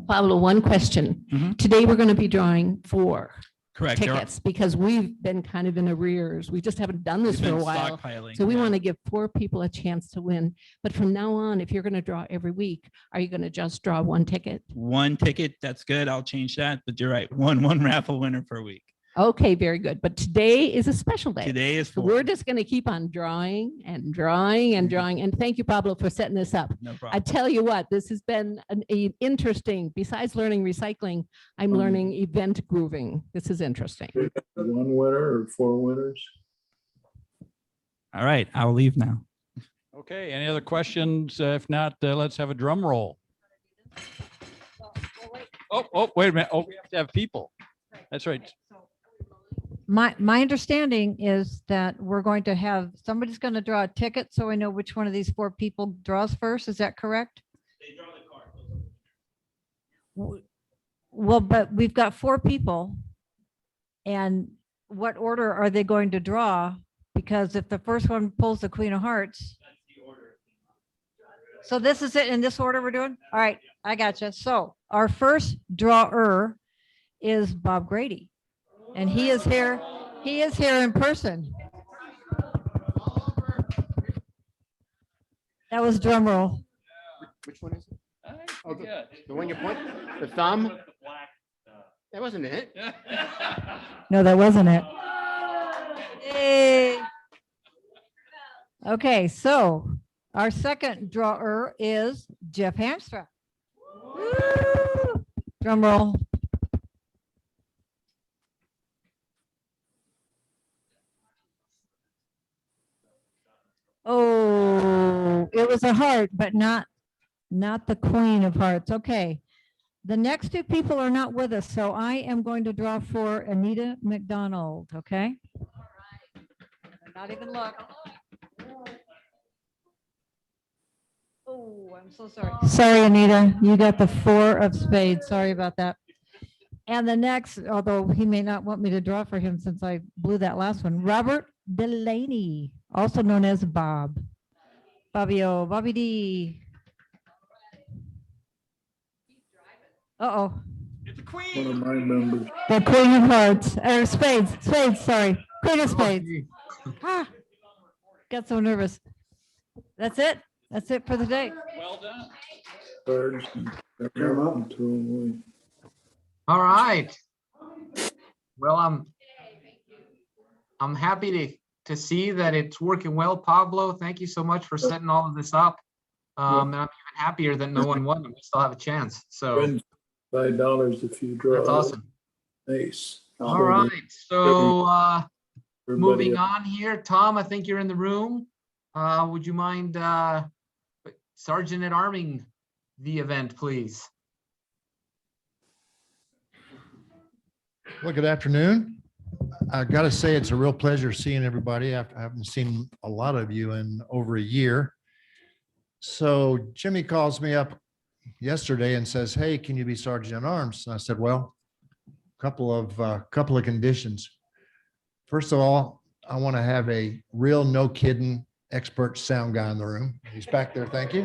Pablo, one question. Mhm. Today, we're going to be drawing 4 Correct. There are- tickets because we've been kind of in arrears. We just haven't done this We've for a been while. stockpiling, So we yeah. want to give 4 people a chance to win. But from now on, if you're going to draw every week, are you going to just draw 1 ticket? 1 ticket, that's good. I'll change that. But you're right, one raffle winner per week. Okay, very good. But today is a special day. Today is So 4. we're just going to keep on drawing and drawing and drawing. And thank you, Pablo, for setting this up. No I problem. tell you what, this has been an interesting, besides learning recycling, I'm learning event grooving. This is interesting. 1 winner or 4 winners? All right, I'll leave now. Okay. Any other questions? If not, let's have a drum roll. Oh, wait a minute. Oh, we have to have people. That's right. my understanding is that we're going to have, somebody's going to draw a ticket, so I know which one of these 4 people draws first. Is that correct? Well, but we've got 4 people. And what order are they going to draw? Because if the first one pulls the Queen of Hearts. So this is it in this order we're doing? All right, I gotcha. So our first drawer is Bob Grady. And he is here in person. That was drum roll. Which one is it? Oh, the one you point, the thumb? That wasn't it. No, that wasn't it. Yay. Okay, so our second drawer is Jeff Hamstra. Woo! Drum roll. Oh, it was a heart, but not the Queen of Hearts. Okay. The next 2 people are not with us, so I am going to draw for Anita McDonald, okay? Not even look. Oh, I'm so sorry. Sorry, Anita, you got the 4 of spades. Sorry about that. And the next, although he may not want me to draw for him since I blew that last one, Robert Delaney, also known as Bob. Bobby-o, Bobby D. Uh-oh. One of my members. The Queen of Hearts, or spades, sorry. Queen of spades. Ah, got so nervous. That's it. That's it for the day. Well done. Cards and come out and throw them away. All right. Well, I'm happy to see that it's working well, Pablo. Thank you so much for setting all of this up. And I'm even happier that no one won and we still have a chance. So $5 if you draw. that's awesome. Nice. All right. So moving on here, Tom, I think you're in the room. Would you mind Sergeant at Arming the event, please? Well, good afternoon. I got to say, it's a real pleasure seeing everybody. I haven't seen a lot of you in over a year. So Jimmy calls me up yesterday and says, "Hey, can you be Sergeant at Arms?" And I said, "Well, couple of conditions. First of all, I want to have a real no kidding expert sound guy in the room." He's back there. Thank you.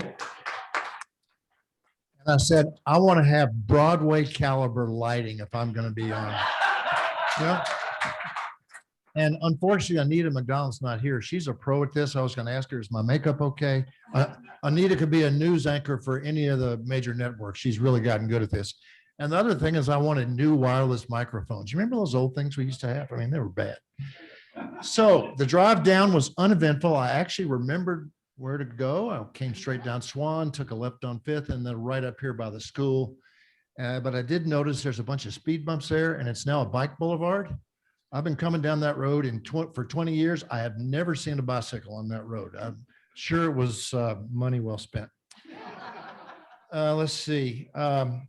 And I said, "I want to have Broadway caliber lighting if I'm going to be on." Yeah. And unfortunately, Anita McDonald's not here. She's a pro at this. I was going to ask her, is my makeup okay? Anita could be a news anchor for any of the major networks. She's really gotten good at this. And the other thing is I wanted new wireless microphones. You remember those old things we used to have? I mean, they were bad. So the drive down was uneventful. I actually remembered where to go. I came straight down Swan, took a left on 5th, and then right up here by the school. But I did notice there's a bunch of speed bumps there, and it's now a bike boulevard. I've been coming down that road for 20 years. I have never seen a bicycle on that road. I'm sure it was money well spent. Let's see.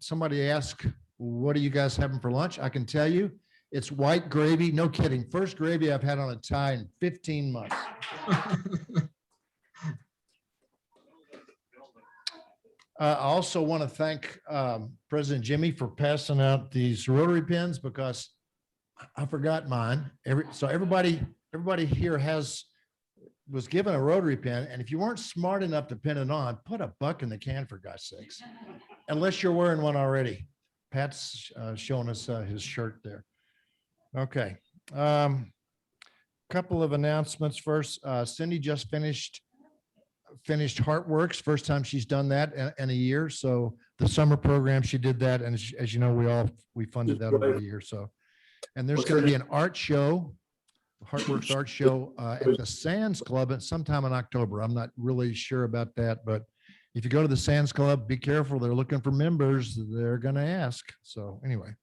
Somebody asked, what are you guys having for lunch? I can tell you, it's white gravy. No kidding. First gravy I've had on a tie in 15 months. I also want to thank President Jimmy for passing out these Rotary pins because I forgot mine. So everybody here was given a Rotary pin, and if you weren't smart enough to pin it on, put a buck in the can for God's sakes, unless you're wearing one already. Pat's showing us his shirt there. Okay. Couple of announcements first. Cindy just finished Heartworks. First time she's done that in a year. So the summer program, she did that. And as you know, we funded that over a year. So, and there's going to be an art show, Heartworks art show at the Sands Club at sometime in October. I'm not really sure about that, but if you go to the Sands Club, be careful. They're looking for members. They're going to ask. So anyway,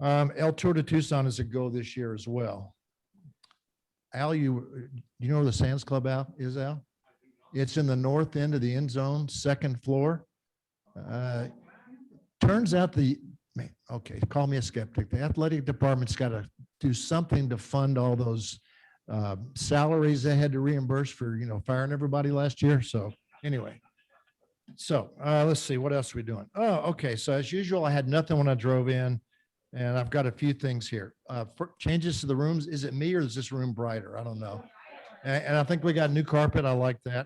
El Tour de Tucson is a go this year as well. Al, you know where the Sands Club is, Al? It's in the north end of the end zone, second floor. Turns out the Okay, call me a skeptic. The athletic department's got to do something to fund all those salaries they had to reimburse for, firing everybody last year. So anyway. So let's see, what else are we doing? Oh, okay. So as usual, I had nothing when I drove in, and I've got a few things here. For changes to the rooms. Is it me or is this room brighter? I don't know. And I think we got new carpet. I like that.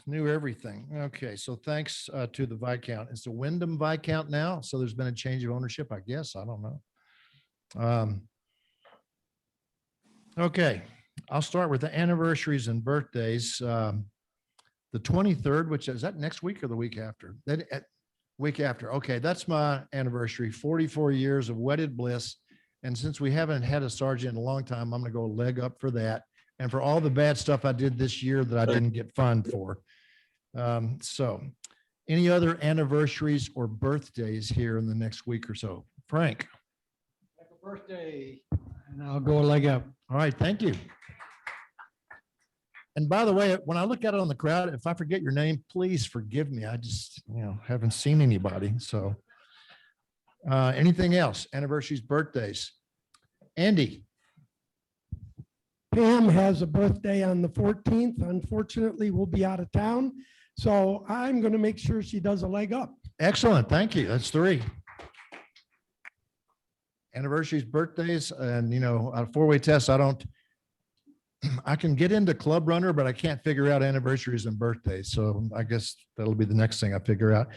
New everything. Okay. So thanks to the Viscount. It's a Wyndham Viscount now. So there's been a change of ownership, I guess. I don't know. Okay. I'll start with the anniversaries and birthdays. The 23rd, which is that next week or the week after? Week after. Okay, that's my anniversary. 44 years of wedded bliss. And since we haven't had a sergeant in a long time, I'm going to go leg up for that. And for all the bad stuff I did this year that I didn't get fined for. So any other anniversaries or birthdays here in the next week or so? Frank. Happy birthday. And I'll go a leg up. All right, thank you. And by the way, when I look out on the crowd, if I forget your name, please forgive me. I just, haven't seen anybody. So anything else? Anniversaries, birthdays? Andy. Pam has a birthday on the 14th. Unfortunately, we'll be out of town. So I'm going to make sure she does a leg up. Excellent. Thank you. That's 3. Anniversaries, birthdays, and, a 4-way test. I can get into Club Runner, but I can't figure out anniversaries and birthdays. So I guess that'll be the next thing I figure out.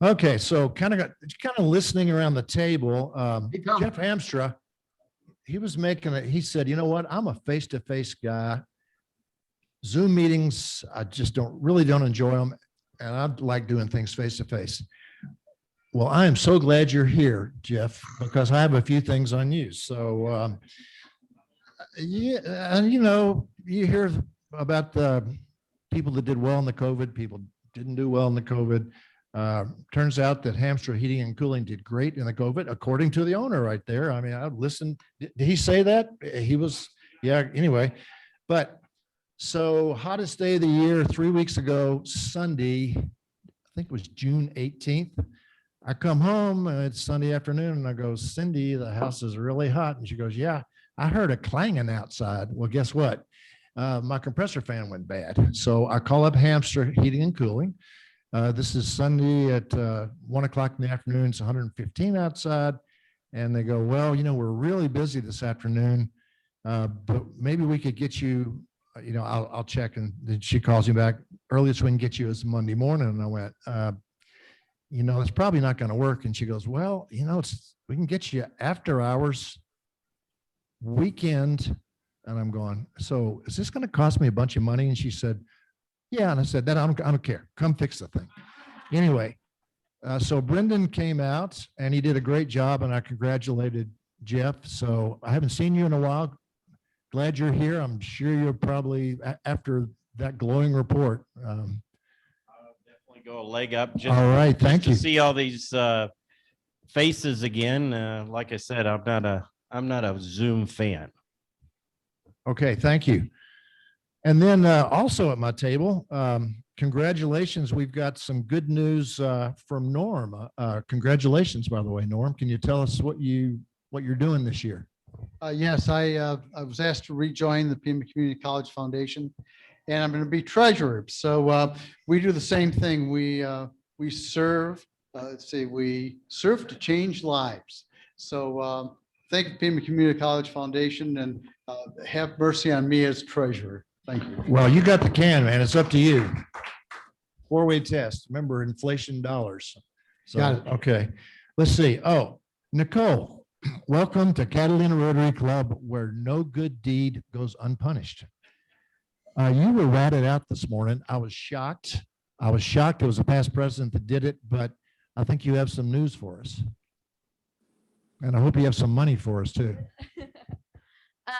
Okay. So kind of listening around the table. Jeff Hamstra, he said, you know what? I'm a face-to-face guy. Zoom meetings, I just really don't enjoy them. And I like doing things face-to-face. Well, I am so glad you're here, Jeff, because I have a few things on you. So, yeah, and you hear about the people that did well in the COVID, people didn't do well in the COVID. Turns out that Hamstra Heating and Cooling did great in the COVID, according to the owner right there. I mean, I listened. Did he say that? Anyway. But so hottest day of the year, 3 weeks ago, Sunday, I think it was June 18th. I come home and it's Sunday afternoon and I go, Cindy, the house is really hot. And she goes, yeah. I heard a clanging outside. Well, guess what? My compressor fan went bad. So I call up Hamstra Heating and Cooling. This is Sunday at 1 o'clock in the afternoon. It's 115 outside. And they go, well, we're really busy this afternoon, but maybe we could get you, I'll check. And then she calls me back. Earliest we can get you is Monday morning. And I went, it's probably not going to work. And she goes, well, we can get you after hours, weekend. And I'm going, so is this going to cost me a bunch of money? And she said, yeah. And I said, I don't care. Come fix the thing. Anyway, so Brendan came out and he did a great job and I congratulated Jeff. So I haven't seen you in a while. Glad you're here. I'm sure you're probably, after that glowing report. I'll definitely go a leg up. Just, all right. Thank you. To see all these faces again. Like I said, I'm not a Zoom fan. Okay, thank you. And then also at my table, congratulations. We've got some good news from Norm. Congratulations, by the way, Norm. Can you tell us what you're doing this year? Yes, I was asked to rejoin the Pima Community College Foundation, and I'm going to be treasurer. So we do the same thing. We serve. We serve to change lives. So thank you, Pima Community College Foundation, and have mercy on me as treasurer. Thank you. Well, you got the can, man. It's up to you. 4-way test. Remember, inflation dollars. So, got it. Okay. Let's see. Oh, Nicole, welcome to Catalina Rotary Club, where no good deed goes unpunished. You were ratted out this morning. I was shocked. It was a past president that did it, but I think you have some news for us. And I hope you have some money for us too.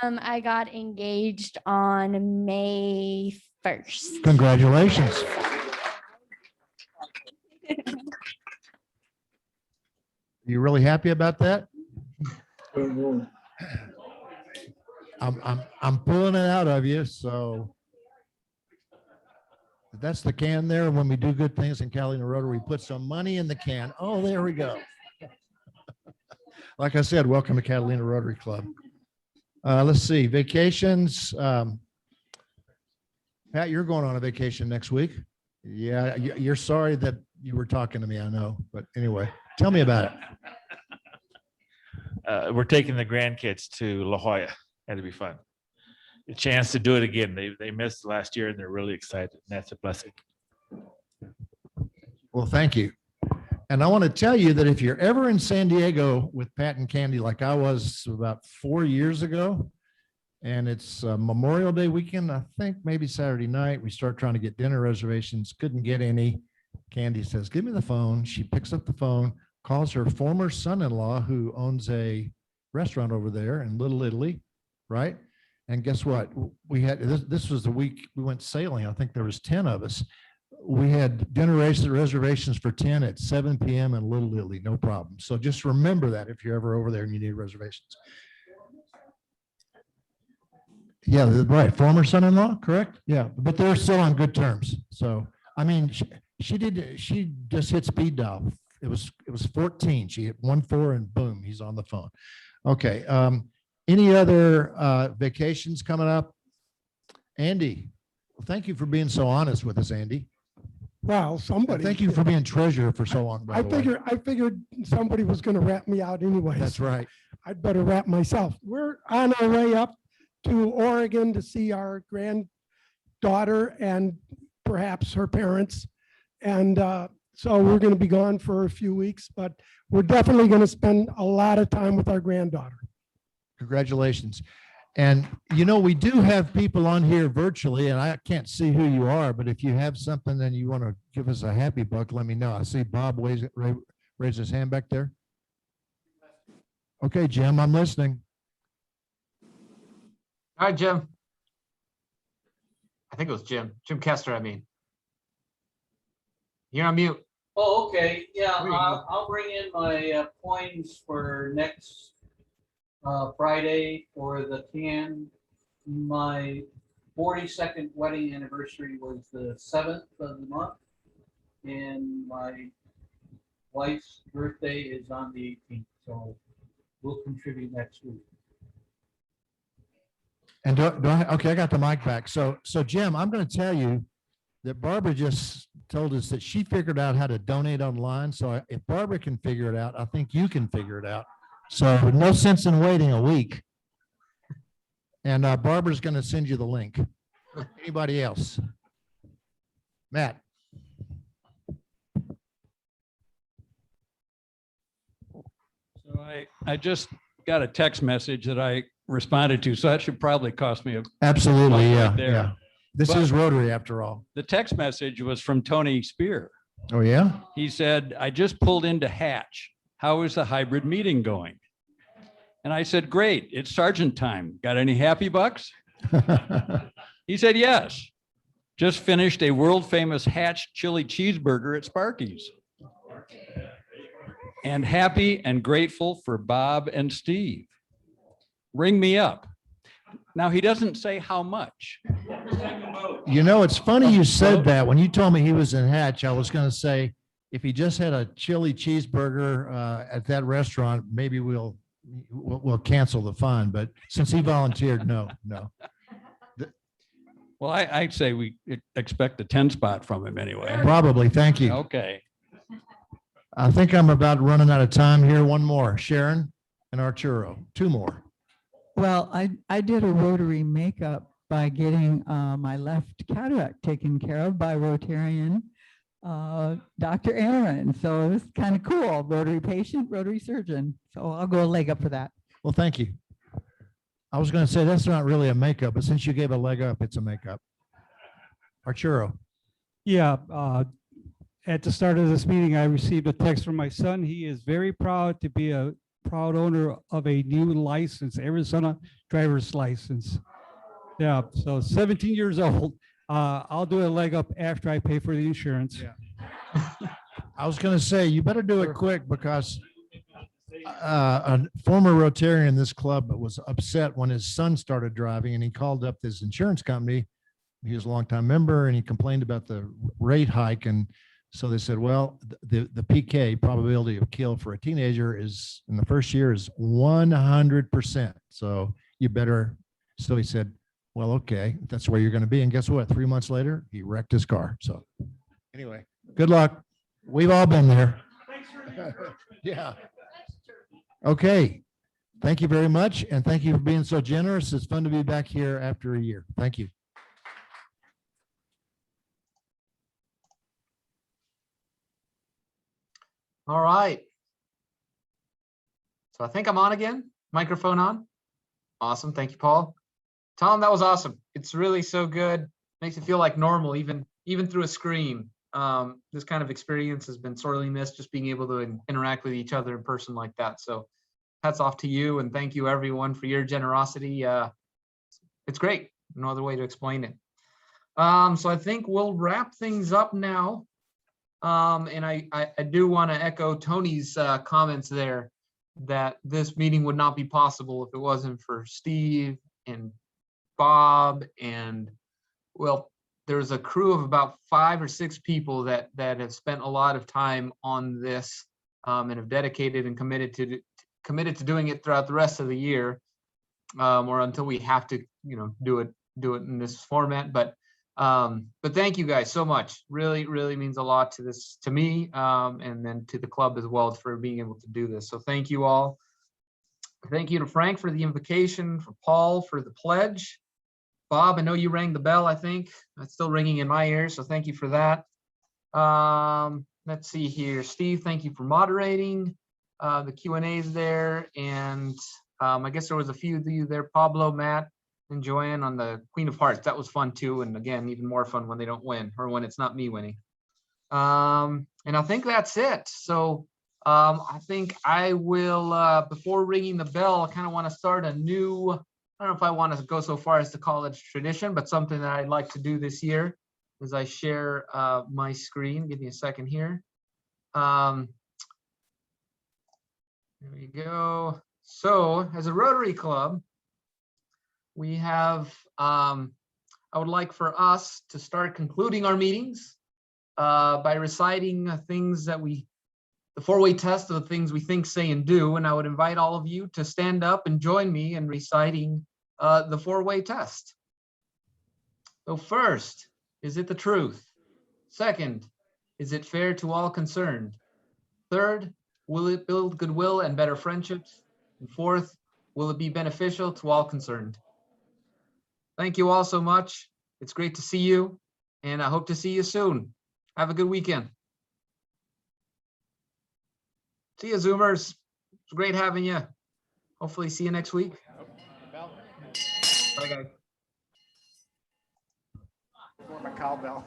I got engaged on May 1st. Congratulations. You really happy about that? I'm pulling it out of you, so That's the can there. When we do good things in Catalina Rotary, we put some money in the can. Oh, there we go. Like I said, welcome to Catalina Rotary Club. Let's see, vacations. Pat, you're going on a vacation next week. Yeah, you're sorry that you were talking to me, I know. But anyway, tell me about it. We're taking the grandkids to La Jolla. That'd be fun. A chance to do it again. They missed last year and they're really excited. And that's a blessing. Well, thank you. And I want to tell you that if you're ever in San Diego with Pat and Candy, like I was about 4 years ago, and it's Memorial Day weekend, I think maybe Saturday night, we start trying to get dinner reservations, couldn't get any. Candy says, give me the phone. She picks up the phone, calls her former son-in-law who owns a restaurant over there in Little Italy, right? And guess what? We had, this was the week we went sailing. I think there was 10 of us. We had dinner reservations for 10 at 7 p.m. in Little Italy, no problem. So just remember that if you're ever over there and you need reservations. Yeah, right. Former son-in-law, correct? Yeah, but they're still on good terms. So, I mean, she just hit speed dial. It was 14. She hit 1-4 and boom, he's on the phone. Okay. Any other vacations coming up? Andy, well, thank you for being so honest with us, Andy. Well, somebody. Thank you for being treasurer for so long. I figured somebody was going to rat me out anyway. That's right. I'd better wrap myself. We're on our way up to Oregon to see our granddaughter and perhaps her parents. And so we're going to be gone for a few weeks, but we're definitely going to spend a lot of time with our granddaughter. Congratulations. And, you know, we do have people on here virtually, and I can't see who you are, but if you have something and you want to give us a happy buck, let me know. I see Bob raise his hand back there. Okay, Jim, I'm listening. All right, Jim. I think it was Jim Kester, I mean. You're on mute. Oh, okay. Yeah, There you go. I'll bring in my coins for next Friday for the can. My 42nd wedding anniversary was the 7th of the month, and my wife's birthday is on the 18th, so we'll contribute next week. And okay, I got the mic back. So Jim, I'm going to tell you that Barbara just told us that she figured out how to donate online. So if Barbara can figure it out, I think you can figure it out. So no sense in waiting a week. And Barbara's going to send you the link. Anybody else? Matt. So I just got a text message that I responded to, so that should probably cost me a Absolutely, yeah, right there. yeah. This is Rotary after all. The text message was from Tony Spear. Oh, yeah? He said, I just pulled into Hatch. How is the hybrid meeting going? And I said, great, it's sergeant time. Got any happy bucks? He said, yes. Just finished a world famous Hatch chili cheeseburger at Sparky's. And happy and grateful for Bob and Steve. Ring me up. Now, he doesn't say how much. You know, it's funny you said that. When you told me he was in Hatch, I was going to say, if he just had a chili cheeseburger at that restaurant, maybe we'll cancel the fun. But since he volunteered, no. Well, I'd say we expect a 10 spot from him anyway. Probably. Thank you. Okay. I think I'm about running out of time here. One more, Sharon and Arturo. Two more. Well, I did a Rotary makeup by getting my left cataract taken care of by Rotarian Dr. Aaron. So it was kind of cool. Rotary patient, Rotary surgeon. So I'll go a leg up for that. Well, thank you. I was going to say that's not really a makeup, but since you gave a leg up, it's a makeup. Arturo. Yeah. At the start of this meeting, I received a text from my son. He is very proud to be a proud owner of a new license, Arizona driver's license. Yeah, so 17 years old. I'll do a leg up after I pay for the insurance. Yeah. I was going to say, you better do it quick because a former Rotarian in this club was upset when his son started driving and he called up his insurance company he was a longtime member and he complained about the rate hike. And so they said, well, the PK, probability of kill for a teenager, is in the first year is 100%. So you better, so he said, well, okay, that's where you're going to be. And guess what? 3 months later, he wrecked his car. So anyway, good luck. We've all been there. Yeah. Okay. Thank you very much. And thank you for being so generous. It's fun to be back here after a year. Thank you. All right. So I think I'm on again. Microphone on. Awesome. Thank you, Paul. Tom, that was awesome. It's really so good. Makes it feel like normal, even through a screen. This kind of experience has been sorely missed, just being able to interact with each other in person like that. So hats off to you, and thank you everyone for your generosity. It's great. No other way to explain it. So I think we'll wrap things up now. And I do want to echo Tony's comments there, that this meeting would not be possible if it wasn't for Steve and Bob, and well, there's a crew of about 5 or 6 people that have spent a lot of time on this, and have dedicated and committed to doing it throughout the rest of the year, or until we have to, do it in this format. But thank you guys so much. Really means a lot to me, and then to the club as well, for being able to do this. So thank you all. Thank you to Frank for the invocation, for Paul for the pledge. Bob, I know you rang the bell, I think. It's still ringing in my ears, so thank you for that. Let's see here. Steve, thank you for moderating the Q&As there. And I guess there was a few of you there, Pablo, Matt, and Joanne on the Queen of Hearts. That was fun too. And again, even more fun when they don't win, or when it's not me winning. And I think that's it. So I think I will, before ringing the bell, I kind of want to start a new, I don't know if I want to go so far as to call it tradition, but something that I'd like to do this year as I share my screen. Give me a second here. There we go. So as a Rotary Club, we have, I would like for us to start concluding our meetings by reciting things that the 4-way test of the things we think, say, and do. And I would invite all of you to stand up and join me in reciting the 4-way test. So first, is it the truth? Second, is it fair to all concerned? Third, will it build goodwill and better friendships? And fourth, will it be beneficial to all concerned? Thank you all so much. It's great to see you, and I hope to see you soon. Have a good weekend. See you, Zoomers. It's great having you. Hopefully see you next week. Bye, guys. My cowbell.